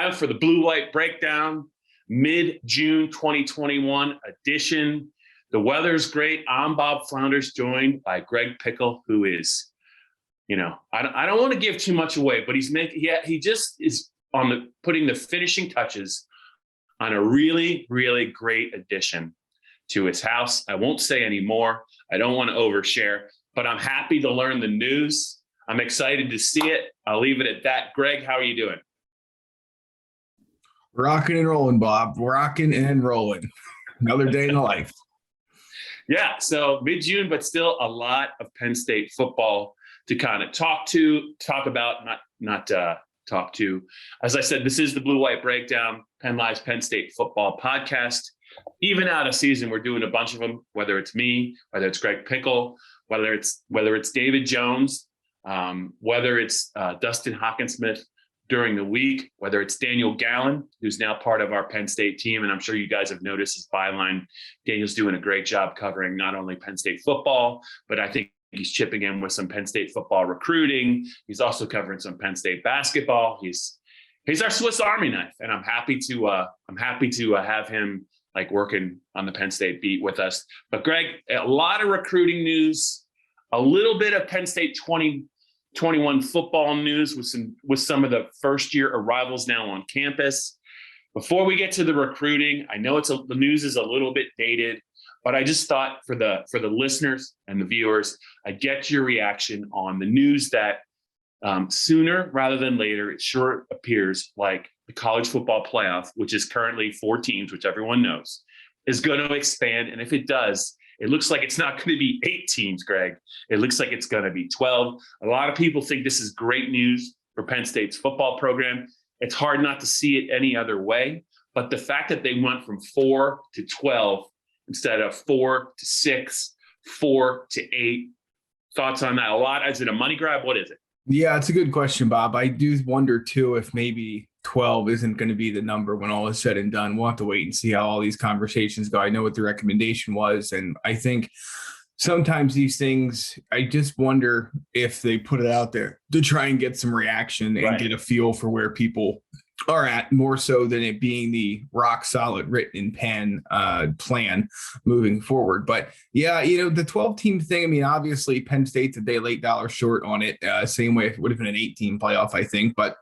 time for the Blue White Breakdown, mid-June 2021 edition. The weather's great. I'm Bob Flounders, joined by Greg Pickel, who is, I don't want to give too much away, but he just is putting the finishing touches on a really, really great addition to his house. I won't say any more. I don't want to overshare, but I'm happy to learn the news. I'm excited to see it. I'll leave it at that. Greg, how are you doing? Rocking and rolling, Bob. Rocking and rolling. Another day in the life. Yeah, so mid-June, but still a lot of Penn State football to kind of talk about. As I said, this is the Blue White Breakdown, PennLive's Penn State football podcast. Even out of season, we're doing a bunch of them, whether it's me, whether it's Greg Pickel, whether it's David Jones, whether it's Dustin Hockensmith during the week, whether it's Daniel Gallen, who's now part of our Penn State team. And I'm sure you guys have noticed his byline. Daniel's doing a great job covering not only Penn State football, but I think he's chipping in with some Penn State football recruiting. He's also covering some Penn State basketball. He's our Swiss Army knife, and I'm happy to have him working on the Penn State beat with us. But Greg, a lot of recruiting news, a little bit of Penn State 2021 football news with some of the first year arrivals now on campus. Before we get to the recruiting, I know the news is a little bit dated, but I just thought for the listeners and the viewers, I'd get your reaction on the news that sooner rather than later, it sure appears like the college football playoff, which is currently 4 teams, which everyone knows, is going to expand. And if it does, it looks like it's not going to be 8 teams, Greg. It looks like it's going to be 12. A lot of people think this is great news for Penn State's football program. It's hard not to see it any other way. But the fact that they went from 4 to 12 instead of 4 to 6, 4 to 8, thoughts on that? A lot. Is it a money grab? What is it? Yeah, it's a good question, Bob. I do wonder, too, if maybe 12 isn't going to be the number when all is said and done. We'll have to wait and see how all these conversations go. I know what the recommendation was, and I think sometimes these things, I just wonder if they put it out there to try and get some reaction and get a feel for where people are at, more so than it being the rock solid written in pen plan moving forward. But yeah, the 12 team thing, I mean, obviously Penn State's a day late, dollar short on it. Same way it would have been an 8-team playoff, I think. But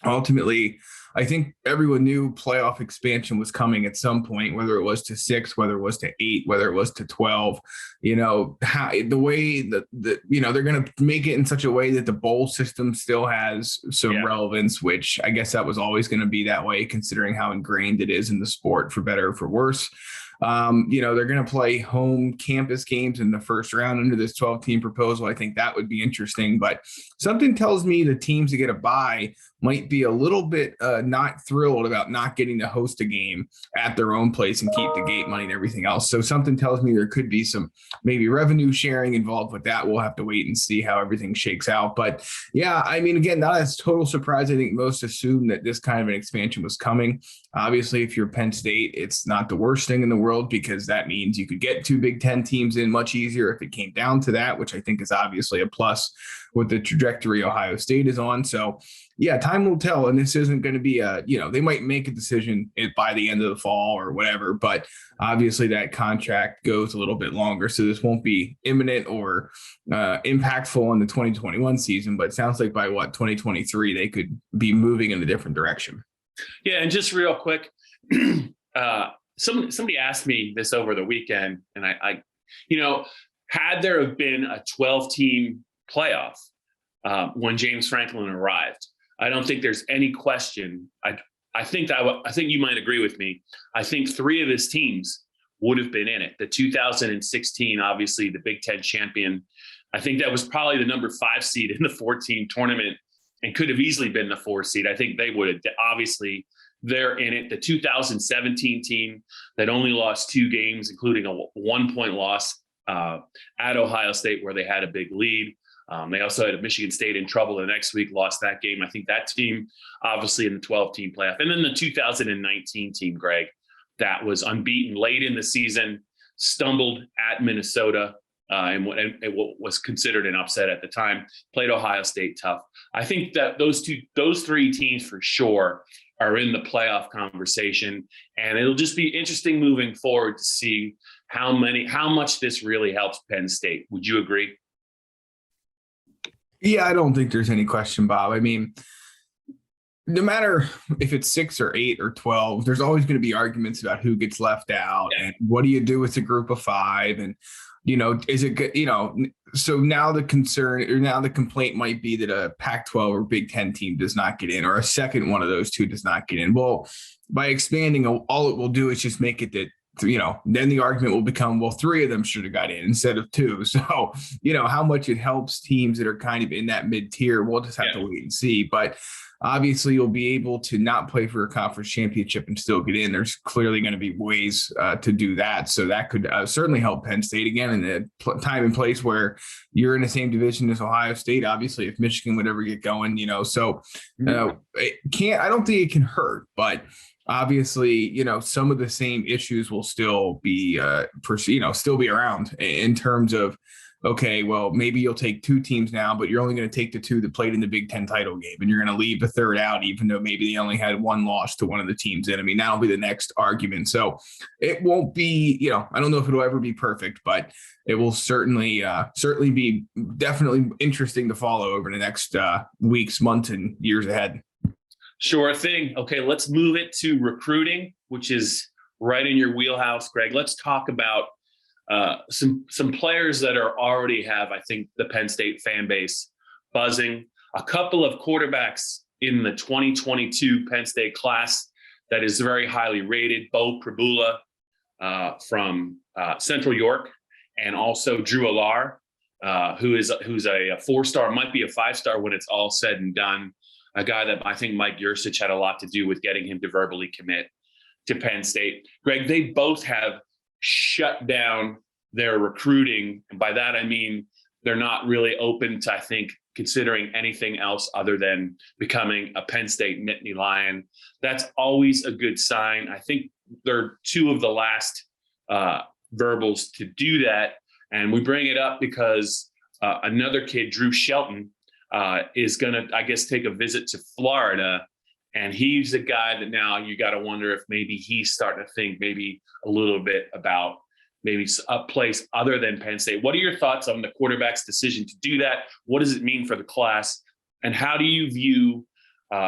ultimately, I think everyone knew playoff expansion was coming at some point, whether it was to 6, whether it was to 8, whether it was to 12. The way that they're going to make it in such a way that the bowl system still has some relevance, which I guess that was always going to be that way, considering how ingrained it is in the sport, for better or for worse. They're going to play home campus games in the first round under this 12-team proposal. I think that would be interesting, but something tells me the teams that get a bye might be a little bit not thrilled about not getting to host a game at their own place and keep the gate money and everything else. So something tells me there could be some maybe revenue sharing involved with that. We'll have to wait and see how everything shakes out. But yeah, I mean, again, not as total surprise. I think most assumed that this kind of an expansion was coming. Obviously, if you're Penn State, it's not the worst thing in the world, because that means you could get 2 Big Ten teams in much easier if it came down to that, which I think is obviously a plus with the trajectory Ohio State is on. So yeah, time will tell. And this isn't going to be they might make a decision by the end of the fall or whatever, but obviously that contract goes a little bit longer. So this won't be imminent or impactful in the 2021 season, but it sounds like by 2023, they could be moving in a different direction. Yeah. And just real quick, somebody asked me this over the weekend, and I had there have been a 12-team playoff when James Franklin arrived, I don't think there's any question. I think you might agree with me. I think 3 of his teams would have been in it. The 2016, obviously the Big Ten champion. I think that was probably the number 5 seed in the 14 tournament and could have easily been the 4 seed. I think they would have. Obviously, they're in it. The 2017 team that only lost 2 games, including a 1-point loss at Ohio State, where they had a big lead. They also had Michigan State in trouble the next week, lost that game. I think that team, obviously, in the 12-team playoff. And then the 2019 team, Greg, that was unbeaten late in the season, stumbled at Minnesota, and what was considered an upset at the time, played Ohio State tough. I think that those 3 teams for sure are in the playoff conversation. And it'll just be interesting moving forward to see how much this really helps Penn State. Would you agree? Yeah, I don't think there's any question, Bob. I mean, no matter if it's 6 or 8 or 12, there's always going to be arguments about who gets left out and what do you do with a group of 5? And, is it good? So now the complaint might be that a Pac-12 or Big Ten team does not get in, or a second one of those two does not get in. Well, by expanding, all it will do is just make it that, then the argument will become, well, 3 of them should have got in instead of 2. So, how much it helps teams that are kind of in that mid-tier, we'll just have to wait and see. But obviously, you'll be able to not play for a conference championship and still get in. There's clearly going to be ways to do that. So that could certainly help Penn State again in a time and place where you're in the same division as Ohio State. Obviously, if Michigan would ever get going, so I don't think it can hurt, but obviously, some of the same issues will still be, still be around in terms of, okay, well, maybe you'll take 2 teams now, but you're only going to take the 2 that played in the Big Ten title game, and you're going to leave the third out, even though maybe they only had 1 loss to one of the teams in. I mean, that'll be the next argument. So it won't be, I don't know if it'll ever be perfect, but it will certainly be definitely interesting to follow over the next weeks, months, and years ahead. Sure thing. Okay, let's move it to recruiting, which is right in your wheelhouse, Greg. Let's talk about some players that already have, I think, the Penn State fan base buzzing. A couple of quarterbacks in the 2022 Penn State class that is very highly rated. Bo Prabula from Central York, and also Drew Alar, who's a 4-star, might be a 5-star when it's all said and done. A guy that I think Mike Yursich had a lot to do with getting him to verbally commit to Penn State. Greg, they both have shut down their recruiting. And by that, I mean, they're not really open to, I think, considering anything else other than becoming a Penn State Nittany Lion. That's always a good sign. I think they're 2 of the last verbals to do that. And we bring it up because another kid, Drew Shelton, is going to, I guess, take a visit to Florida. And he's a guy that now you got to wonder if maybe he's starting to think maybe a little bit about maybe a place other than Penn State. What are your thoughts on the quarterback's decision to do that? What does it mean for the class? And how do you view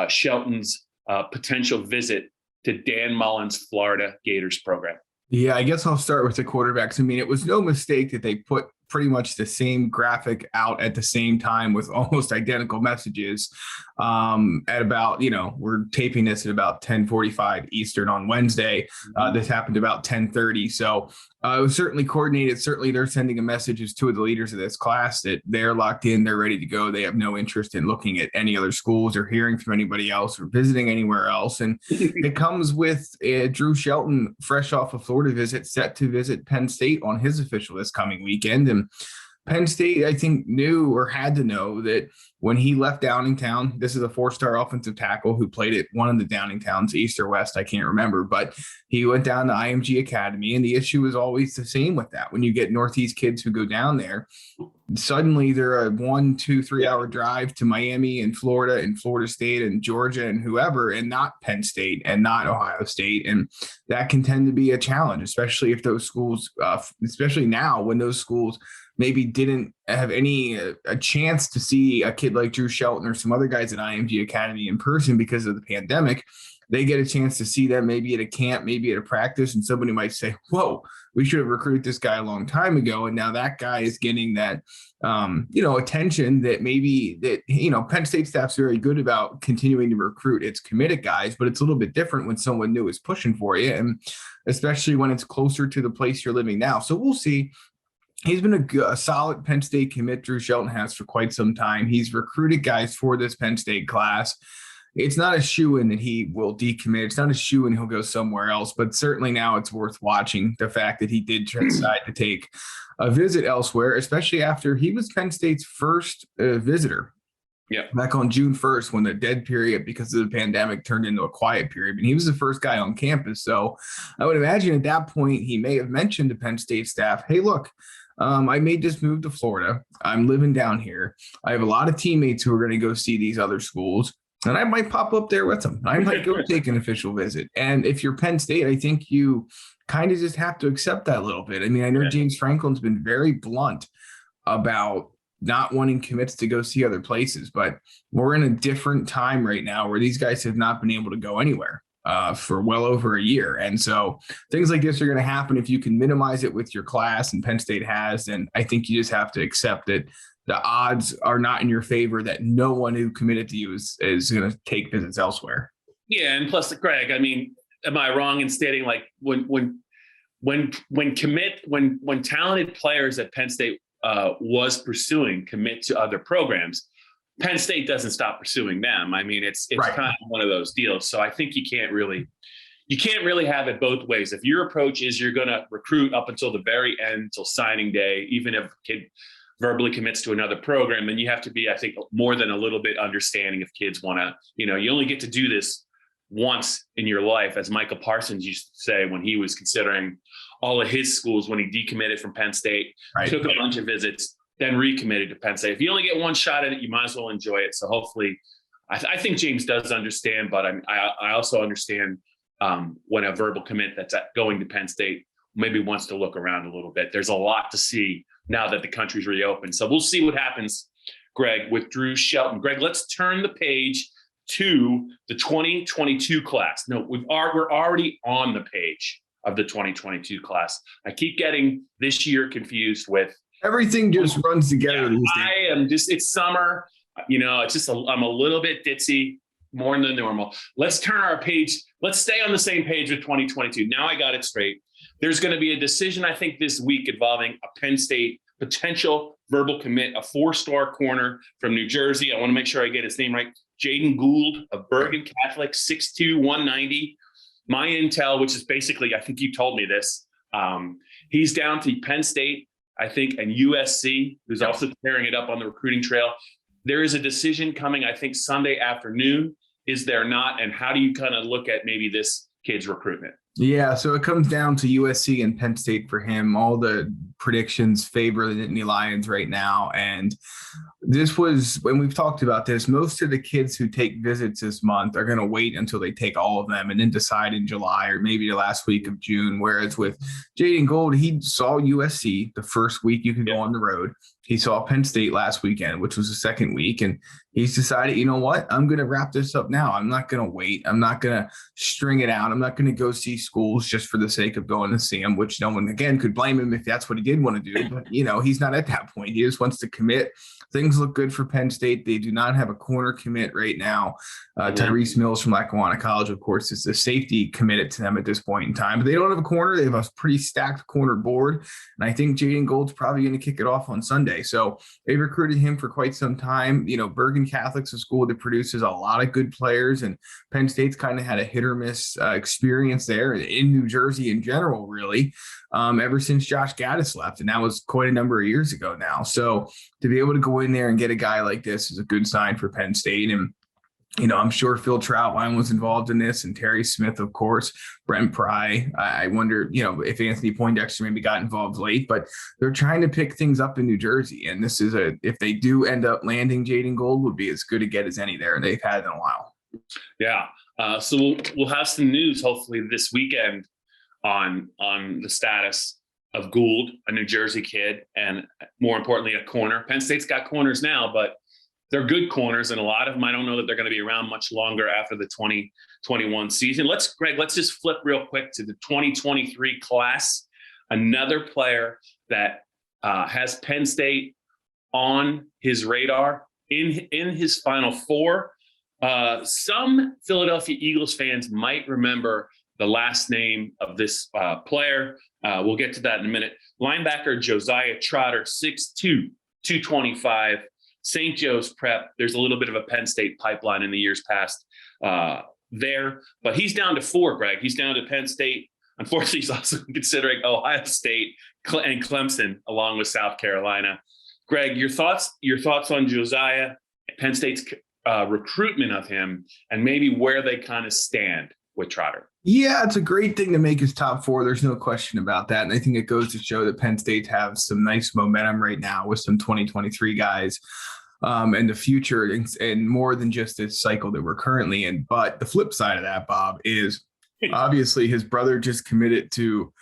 Shelton's potential visit to Dan Mullen's Florida Gators program? Yeah, I guess I'll start with the quarterbacks. I mean, it was no mistake that they put pretty much the same graphic out at the same time with almost identical messages at about, we're taping this at about 10:45 Eastern on Wednesday. This happened about 10:30. So it was certainly coordinated. Certainly they're sending a message as 2 of the leaders of this class that they're locked in, they're ready to go. They have no interest in looking at any other schools or hearing from anybody else or visiting anywhere else. And it comes with Drew Shelton, fresh off a Florida visit, set to visit Penn State on his official this coming weekend. And Penn State, I think, knew or had to know that when he left Downingtown, this is a 4-star offensive tackle who played at one of the Downingtowns, East or West, I can't remember, but he went down to IMG Academy. And the issue is always the same with that. When you get Northeast kids who go down there, suddenly they're a 1, 2, 3 hour drive to Miami and Florida State and Georgia and whoever, and not Penn State and not Ohio State. And that can tend to be a challenge, especially if those schools, especially now when those schools maybe didn't have a chance to see a kid like Drew Shelton or some other guys at IMG Academy in person because of the pandemic. They get a chance to see them maybe at a camp, maybe at a practice, and somebody might say, whoa, we should have recruited this guy a long time ago. And now that guy is getting that, attention that Penn State staff's very good about continuing to recruit its committed guys, but it's a little bit different when someone new is pushing for you, and especially when it's closer to the place you're living now. So we'll see. He's been a solid Penn State commit. Drew Shelton has for quite some time. He's recruited guys for this Penn State class. It's not a shoo-in that he will decommit. It's not a shoo-in he'll go somewhere else, but certainly now it's worth watching the fact that he did decide to take a visit elsewhere, especially after he was Penn State's first visitor. Yeah, back on June 1st, when the dead period because of the pandemic turned into a quiet period. And he was the first guy on campus. So I would imagine at that point, he may have mentioned to Penn State staff, hey, look, I made this move to Florida. I'm living down here. I have a lot of teammates who are going to go see these other schools. And I might pop up there with them. I might go take an official visit. And if you're Penn State, I think you kind of just have to accept that a little bit. I mean, I know James Franklin's been very blunt about not wanting commits to go see other places, but we're in a different time right now where these guys have not been able to go anywhere for well over a year. And so things like this are going to happen. If you can minimize it with your class, and Penn State has, then I think you just have to accept that the odds are not in your favor, that no one who committed to you is going to take visits elsewhere. Yeah. And plus, Greg, I mean, am I wrong in stating like when talented players at Penn State was pursuing commit to other programs, Penn State doesn't stop pursuing them. I mean, it's right. Kind of one of those deals. So I think you can't really have it both ways. If your approach is you're going to recruit up until the very end, till signing day, even if a kid verbally commits to another program, then you have to be, I think, more than a little bit understanding if kids want to, you only get to do this once in your life, as Michael Parsons used to say when he was considering all of his schools when he decommitted from Penn State, right. Took a bunch of visits, then recommitted to Penn State. If you only get one shot at it, you might as well enjoy it. So hopefully, I think James does understand, but I also understand when a verbal commit that's going to Penn State maybe wants to look around a little bit. There's a lot to see now that the country's reopened. So we'll see what happens, Greg, with Drew Shelton. Greg, let's turn the page to the 2022 class. No, we're already on the page of the 2022 class. I keep getting this year confused with everything. Just runs together. Yeah, it's summer. It's just I'm a little bit ditzy, more than normal. Let's turn our page. Let's stay on the same page with 2022. Now I got it straight. There's going to be a decision, I think, this week involving a Penn State potential verbal commit, a 4-star corner from New Jersey. I want to make sure I get his name right. Jaden Gould of Bergen Catholic, 6'2", 190. My intel, which is basically, I think you told me this, he's down to Penn State, I think, and USC, who's also tearing it up on the recruiting trail. There is a decision coming, I think, Sunday afternoon. Is there not? And how do you kind of look at maybe this kid's recruitment? Yeah, so it comes down to USC and Penn State for him. All the predictions favor the Nittany Lions right now. And this was, when we've talked about this, most of the kids who take visits this month are going to wait until they take all of them and then decide in July or maybe the last week of June. Whereas with Jaden Gould, he saw USC the first week you could go on the road. He saw Penn State last weekend, which was the second week, and he's decided, you know what, I'm going to wrap this up now. I'm not going to wait. I'm not going to string it out. I'm not going to go see schools just for the sake of going to see them, which no one, again, could blame him if that's what he did want to do. But, he's not at that point. He just wants to commit. Things look good for Penn State. They do not have a corner commit right now. Tyrese Mills from Lackawanna College, of course, is the safety committed to them at this point in time. But they don't have a corner. They have a pretty stacked corner board. And I think Jaden Gould's probably going to kick it off on Sunday. So they've recruited him for quite some time. Bergen Catholic's a school that produces a lot of good players. And Penn State's kind of had a hit or miss experience there in New Jersey in general, really, ever since Josh Gaddis left. And that was quite a number of years ago now. So to be able to go in there and get a guy like this is a good sign for Penn State. And I'm sure Phil Troutwine was involved in this, and Terry Smith, of course, Brent Pry. I wonder, if Anthony Poindexter maybe got involved late, but they're trying to pick things up in New Jersey. And this is if they do end up landing Jaden Gould, would be as good a get as any there. And they've had it in a while. Yeah. So we'll have some news hopefully this weekend on the status of Gould, a New Jersey kid, and more importantly, a corner. Penn State's got corners now, but they're good corners, and a lot of them, I don't know that they're going to be around much longer after the 2021 season. Let's just flip real quick to the 2023 class. Another player that has Penn State on his radar in his Final Four. Some Philadelphia Eagles fans might remember the last name of this player. We'll get to that in a minute. Linebacker Josiah Trotter, 6'2", 225. St. Joe's Prep. There's a little bit of a Penn State pipeline in the years past there, but he's down to 4, Greg. He's down to Penn State. Unfortunately, he's also considering Ohio State and Clemson along with South Carolina. Greg, your thoughts on Josiah, Penn State's recruitment of him, and maybe where they kind of stand with Trotter? Yeah, it's a great thing to make his top 4. There's no question about that. And I think it goes to show that Penn State have some nice momentum right now with some 2023 guys. and the future, and more than just this cycle that we're currently in. But the flip side of that, Bob, is obviously his brother just committed to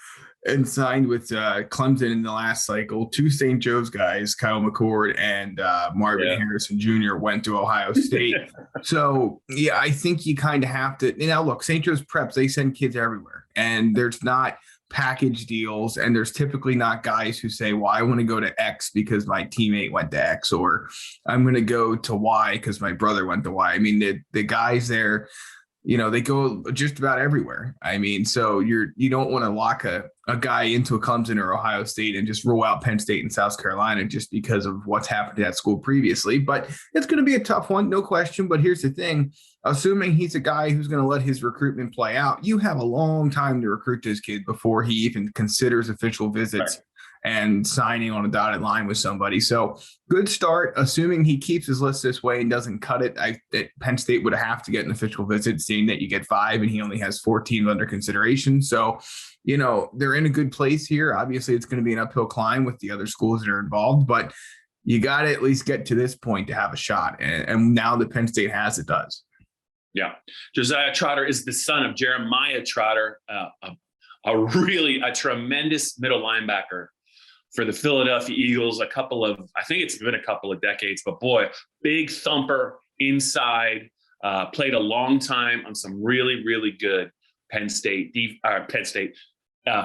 and signed with Clemson in the last cycle. Two St. Joe's guys, Kyle McCord and Marvin Harrison Jr. went to Ohio State. So, yeah, I think you kind of have to. Now, look, St. Joe's preps, they send kids everywhere. And there's not package deals. And there's typically not guys who say, well, I want to go to X because my teammate went to X, or I'm going to go to Y because my brother went to Y. I mean, the guys there, they go just about everywhere. I mean, so you don't want to lock a guy into a Clemson or Ohio State and just roll out Penn State and South Carolina just because of what's happened to that school previously. But it's going to be a tough one, no question. But here's the thing. Assuming he's a guy who's going to let his recruitment play out, you have a long time to recruit this kid before he even considers official visits and signing on a dotted line with somebody. So good start, assuming he keeps his list this way and doesn't cut it. Penn State would have to get an official visit, seeing that you get 5 and he only has 14 under consideration. So, they're in a good place here. Obviously, it's going to be an uphill climb with the other schools that are involved, but you got to at least get to this point to have a shot. And now that Penn State has, it does. Yeah. Josiah Trotter is the son of Jeremiah Trotter, a tremendous middle linebacker for the Philadelphia Eagles. I think it's been a couple of decades, but boy, big thumper inside, played a long time on some really, really good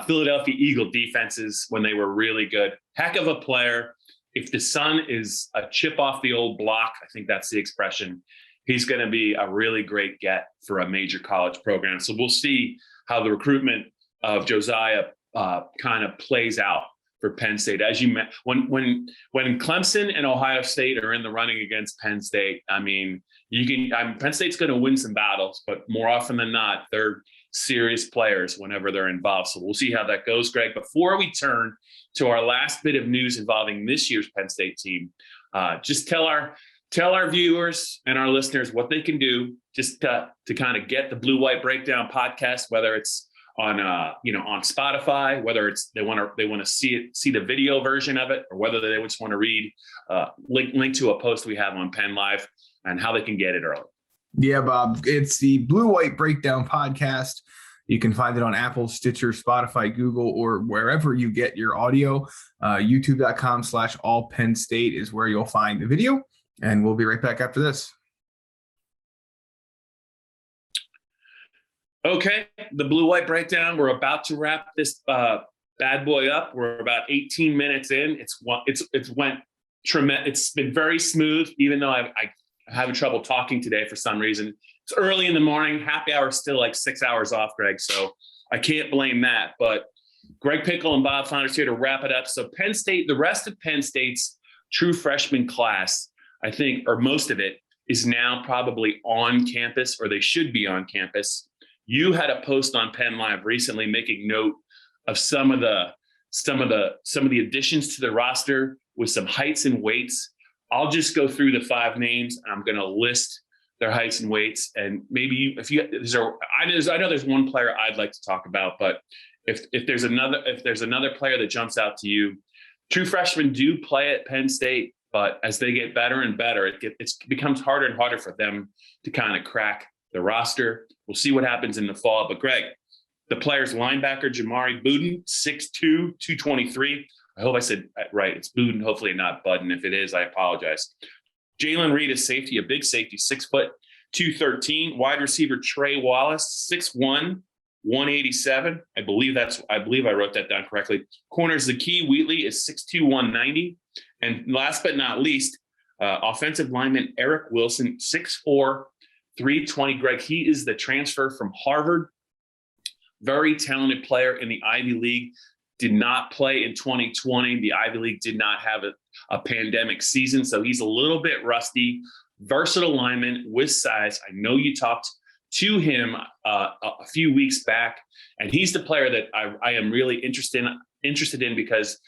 Philadelphia Eagle defenses when they were really good. Heck of a player. If the son is a chip off the old block, I think that's the expression, he's going to be a really great get for a major college program. So we'll see how the recruitment of Josiah kind of plays out for Penn State. As you met, when Clemson and Ohio State are in the running against Penn State, I mean, Penn State's going to win some battles, but more often than not, they're serious players whenever they're involved. So we'll see how that goes, Greg. Before we turn to our last bit of news involving this year's Penn State team, just tell our viewers and our listeners what they can do just to kind of get the Blue White Breakdown podcast, whether it's on on Spotify, whether it's they want to see the video version of it, or whether they just want to read link to a post we have on PennLive and how they can get it early. Yeah, Bob, it's the Blue White Breakdown podcast. You can find it on Apple, Stitcher, Spotify, Google, or wherever you get your audio. YouTube.com/allpennstate is where you'll find the video. And we'll be right back after this. Okay, the Blue White Breakdown. We're about to wrap this bad boy up. We're about 18 minutes in. It's went tremendous. It's been very smooth, even though I'm having trouble talking today for some reason. It's early in the morning. Happy hour is still like 6 hours off, Greg. So I can't blame that. But Greg Pickel and Bob Flounders here to wrap it up. So Penn State, the rest of Penn State's true freshman class, I think, or most of it, is now probably on campus, or they should be on campus. You had a post on PennLive recently making note of some of the additions to the roster with some heights and weights. I'll just go through the 5 names, and I'm going to list their heights and weights. And maybe I know there's one player I'd like to talk about, but if there's another player that jumps out to you, true freshmen do play at Penn State, but as they get better and better, it becomes harder and harder for them to kind of crack the roster. We'll see what happens in the fall. But Greg, the players: linebacker Jamari Buden, 6'2", 223. I hope I said right. It's Buden, hopefully not Budden. If it is, I apologize. Jalen Reed is safety, a big safety, 6 foot, 213. Wide receiver Trey Wallace, 6'1", 187. I believe I wrote that down correctly. Corner Zakee Wheatley is 6'2", 190. And last but not least, offensive lineman Eric Wilson, 6'4", 320. Greg, he is the transfer from Harvard. Very talented player in the Ivy League. Did not play in 2020. The Ivy League did not have a pandemic season, so he's a little bit rusty. Versatile lineman with size. I know you talked to him a few weeks back, and he's the player that I am really interested in because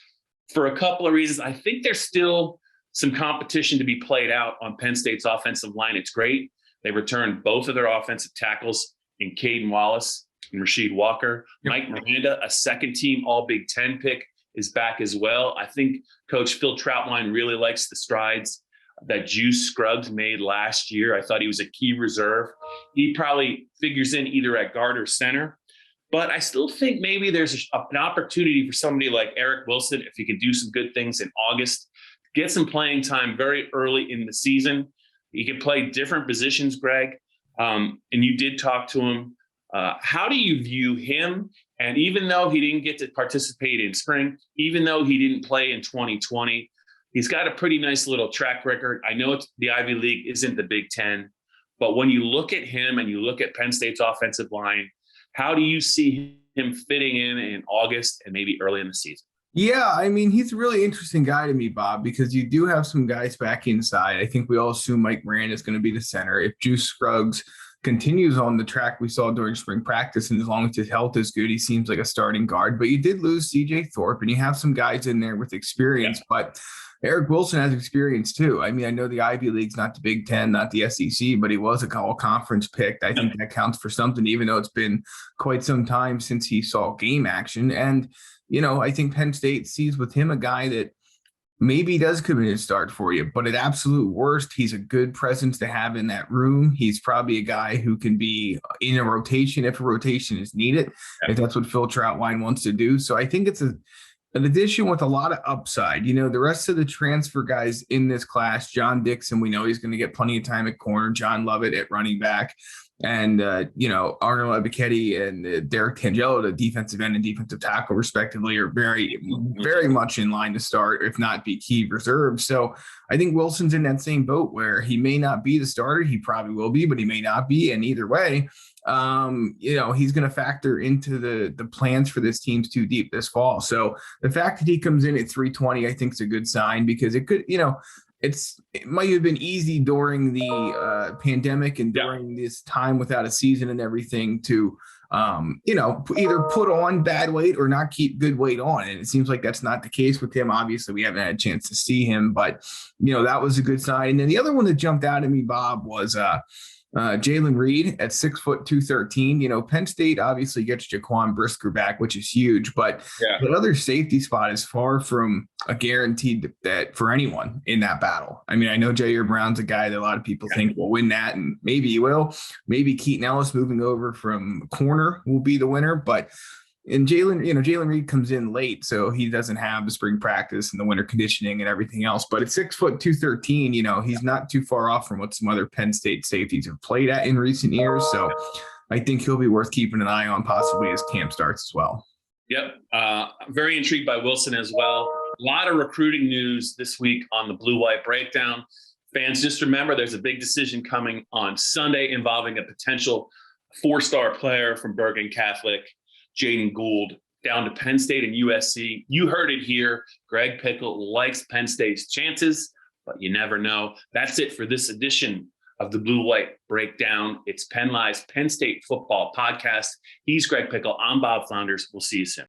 for a couple of reasons. I think there's still some competition to be played out on Penn State's offensive line. It's great. They returned both of their offensive tackles in Caden Wallace and Rasheed Walker. Yep. Mike Miranda, a second-team All-Big Ten pick, is back as well. I think Coach Phil Trautwein really likes the strides that Juice Scruggs made last year. I thought he was a key reserve. He probably figures in either at guard or center. But I still think maybe there's an opportunity for somebody like Eric Wilson, if he could do some good things in August, get some playing time very early in the season. He can play different positions, Greg. And you did talk to him. How do you view him? And even though he didn't get to participate in spring, even though he didn't play in 2020, he's got a pretty nice little track record. I know the Ivy League isn't the Big Ten, but when you look at him and you look at Penn State's offensive line, how do you see him fitting in August and maybe early in the season? Yeah, I mean, he's a really interesting guy to me, Bob, because you do have some guys back inside. I think we all assume Mike Rand is going to be the center. If Juice Scruggs continues on the track we saw during spring practice, and as long as his health is good, he seems like a starting guard. But you did lose CJ Thorpe, and you have some guys in there with experience, but Eric Wilson has experience too. I mean, I know the Ivy League's not the Big Ten, not the SEC, but he was a all-conference pick. I think that counts for something, even though it's been quite some time since he saw game action. And, you know, I think Penn State sees with him a guy that maybe does come in and start for you, but at absolute worst, he's a good presence to have in that room. He's probably a guy who can be in a rotation if a rotation is needed, if that's what Phil Troutwine wants to do. So I think it's an addition with a lot of upside. You know, the rest of the transfer guys in this class, John Dixon, we know he's going to get plenty of time at corner, John Lovett at running back, and, you know, Arnold Ebiketie and Derek Tangelo, the defensive end and defensive tackle, respectively, are very, very much in line to start, if not be key reserves. So I think Wilson's in that same boat where he may not be the starter. He probably will be, but he may not be. And either way, you know, he's going to factor into the plans for this team's too deep this fall. So the fact that he comes in at 320, I think is a good sign, because it could, you know, it might have been easy during the pandemic and during this time without a season and everything to, you know, either put on bad weight or not keep good weight on. And it seems like that's not the case with him. Obviously, we haven't had a chance to see him, but, you know, that was a good sign. And then the other one that jumped out at me, Bob, was Jalen Reed at 6 foot 213. You know, Penn State obviously gets Jaquan Brisker back, which is huge, but the other safety spot is far from a guaranteed that for anyone in that battle. I mean, I know Jair Brown's a guy that a lot of people think will win that, and maybe he will. Maybe Keaton Ellis moving over from corner will be the winner, but Jalen Reed comes in late, so he doesn't have the spring practice and the winter conditioning and everything else. But at 6 foot 213, you know, he's not too far off from what some other Penn State safeties have played at in recent years. So I think he'll be worth keeping an eye on, possibly as camp starts as well. Yep. Very intrigued by Wilson as well. A lot of recruiting news this week on the Blue White Breakdown. Fans, just remember there's a big decision coming on Sunday involving a potential 4-star player from Bergen Catholic, Jaden Gould, down to Penn State and USC. You heard it here. Greg Pickel likes Penn State's chances, but you never know. That's it for this edition of the Blue White Breakdown. It's PennLive's Penn State football podcast. He's Greg Pickel. I'm Bob Flounders. We'll see you soon.